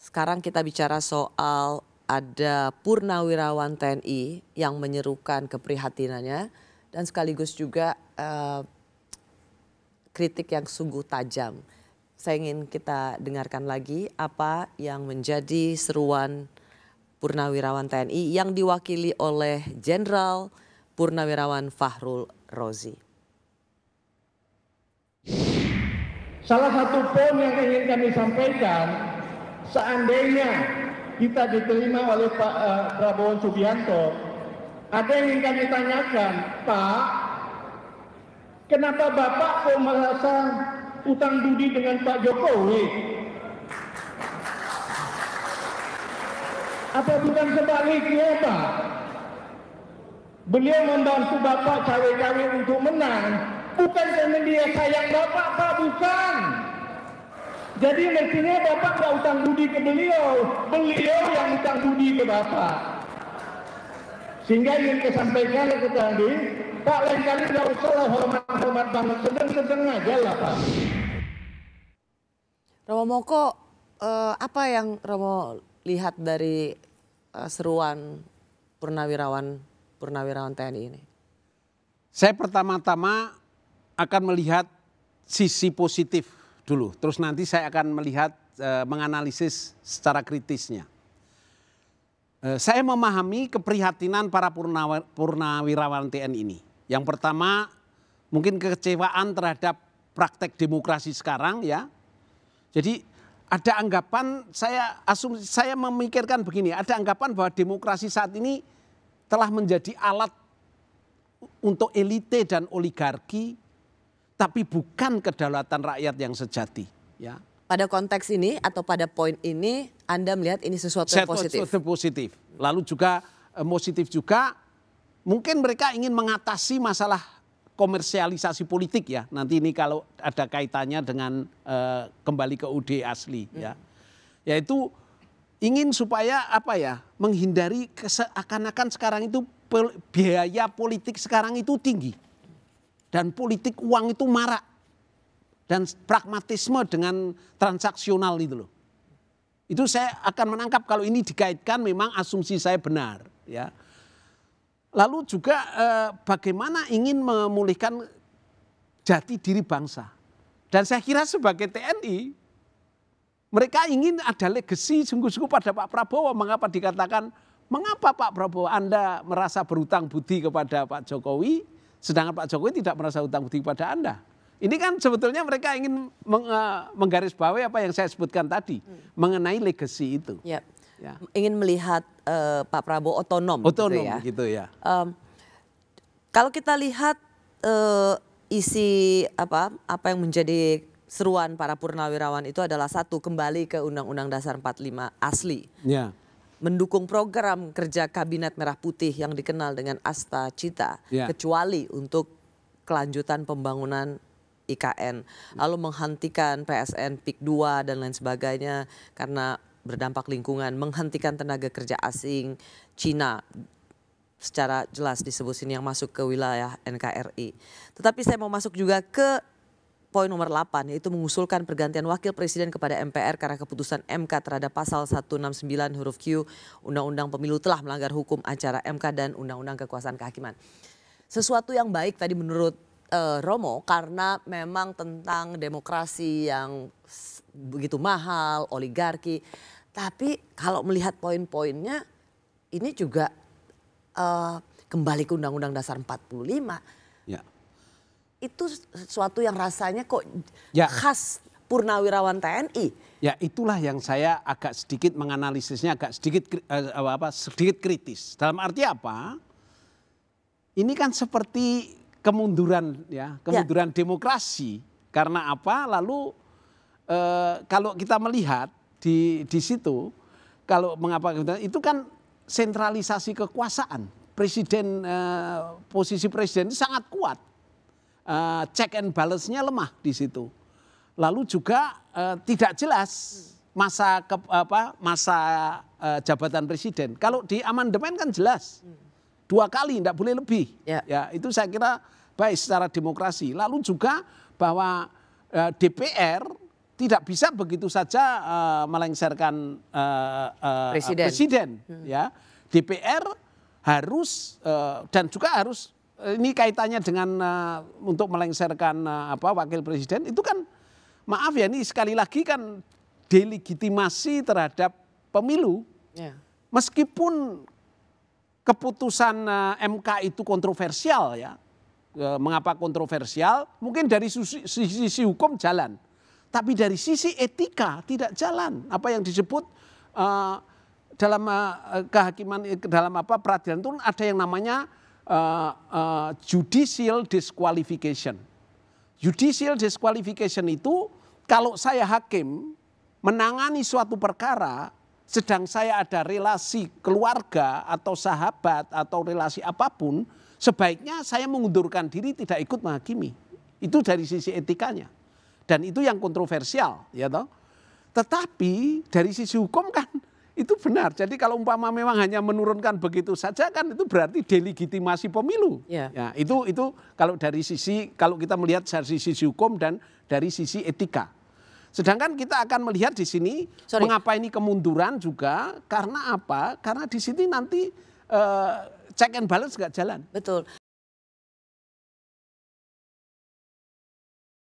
Sekarang kita bicara soal ada purnawirawan TNI yang menyerukan keprihatinannya dan sekaligus juga kritik yang sungguh tajam. Saya ingin kita dengarkan lagi apa yang menjadi seruan purnawirawan TNI yang diwakili oleh Jenderal Purnawirawan Fahrul Rozi. Salah satu poin yang ingin kami sampaikan, seandainya kita diterima oleh Pak Prabowo Subianto, ada yang ingin kami tanyakan, Pak, kenapa Bapak kok merasa utang budi dengan Pak Jokowi? Apa bukan sebaliknya, Pak? Beliau membantu Bapak cawe-cawe untuk menang, bukan karena dia sayang Bapak, Pak, bukan. Jadi mestinya Bapak nggak utang budi ke beliau, beliau yang utang budi ke Bapak. Sehingga ingin kesampaikan ke tadi, Pak, lain kali nggak usah lah hormat-hormat banget, sedang-sedang aja lah, Pak. Romo Moko, apa yang Romo lihat dari seruan purnawirawan TNI ini? Saya pertama-tama akan melihat sisi positif dulu, terus nanti saya akan melihat menganalisis secara kritisnya. Saya memahami keprihatinan para purnawirawan TNI ini. Yang pertama mungkin kekecewaan terhadap praktek demokrasi sekarang ya. Jadi ada anggapan, saya memikirkan begini, ada anggapan bahwa demokrasi saat ini telah menjadi alat untuk elite dan oligarki, tapi bukan kedaulatan rakyat yang sejati. Ya. Pada konteks ini atau pada poin ini Anda melihat ini sesuatu yang positif? Sesuatu positif. Lalu juga positif juga mungkin mereka ingin mengatasi masalah komersialisasi politik ya. Nanti ini kalau ada kaitannya dengan kembali ke UUD asli ya. Yaitu ingin supaya apa ya, menghindari seakan-akan sekarang itu biaya politik sekarang itu tinggi. Dan politik uang itu marak. Dan pragmatisme dengan transaksional itu loh. Itu saya akan menangkap kalau ini dikaitkan memang asumsi saya benar. Ya. Lalu juga bagaimana ingin memulihkan jati diri bangsa. Dan saya kira sebagai TNI, mereka ingin ada legacy sungguh-sungguh pada Pak Prabowo. Mengapa dikatakan, mengapa Pak Prabowo Anda merasa berutang budi kepada Pak Jokowi, sedangkan Pak Jokowi tidak merasa utang budi kepada Anda. Ini kan sebetulnya mereka ingin menggarisbawahi apa yang saya sebutkan tadi, mengenai legacy itu. Ya. Ya. Ingin melihat Pak Prabowo otonom gitu ya. Kalau kita lihat isi apa yang menjadi seruan para purnawirawan itu adalah satu, kembali ke Undang-Undang Dasar 45 asli. Ya. Mendukung program kerja Kabinet Merah Putih yang dikenal dengan Asta Cita, ya. Kecuali untuk kelanjutan pembangunan IKN, lalu menghentikan PSN PIK 2 dan lain sebagainya karena berdampak lingkungan, menghentikan tenaga kerja asing Cina, secara jelas disebut sini yang masuk ke wilayah NKRI. Tetapi saya mau masuk juga ke poin nomor 8, yaitu mengusulkan pergantian wakil presiden kepada MPR karena keputusan MK terhadap pasal 169 huruf Q Undang-Undang Pemilu telah melanggar hukum acara MK dan Undang-Undang Kekuasaan Kehakiman. Sesuatu yang baik tadi menurut Romo, karena memang tentang demokrasi yang begitu mahal, oligarki. Tapi kalau melihat poin-poinnya, ini juga kembali ke Undang-Undang Dasar 45. Ya. Itu sesuatu yang rasanya kok khas purnawirawan TNI. Ya, itulah yang saya agak sedikit menganalisisnya, agak sedikit kritis. Dalam arti apa? Ini kan seperti kemunduran demokrasi. Karena apa? Lalu kalau kita melihat di situ, kalau mengapa itu kan sentralisasi kekuasaan. Presiden, posisi presiden sangat kuat. Check and balance-nya lemah di situ. Lalu juga tidak jelas masa jabatan presiden. Kalau di amandemen kan jelas. 2 kali, tidak boleh lebih. Ya, itu saya kira baik secara demokrasi. Lalu juga bahwa DPR tidak bisa begitu saja melengsarkan presiden. Ya, DPR harus dan juga harus ini kaitannya dengan untuk melengsarkan wakil presiden itu kan maaf ya ini sekali lagi kan delegitimasi terhadap pemilu. Meskipun keputusan MK itu kontroversial ya. Mengapa kontroversial? Mungkin dari sisi hukum jalan. Tapi dari sisi etika tidak jalan. Apa yang disebut dalam kehakiman dalam peradilan itu ada yang namanya judicial disqualification. Judicial disqualification itu kalau saya hakim menangani suatu perkara sedang saya ada relasi keluarga atau sahabat atau relasi apapun, sebaiknya saya mengundurkan diri tidak ikut menghakimi. Itu dari sisi etikanya. Dan itu yang kontroversial, ya toh. Tetapi dari sisi hukum kan itu benar. Jadi kalau umpama memang hanya menurunkan begitu saja kan itu berarti delegitimasi pemilu. Ya, itu kalau dari sisi kalau kita melihat dari sisi hukum dan dari sisi etika. Sedangkan kita akan melihat di sini mengapa ini kemunduran juga karena apa? Karena di sini nanti check and balance nggak jalan. Betul.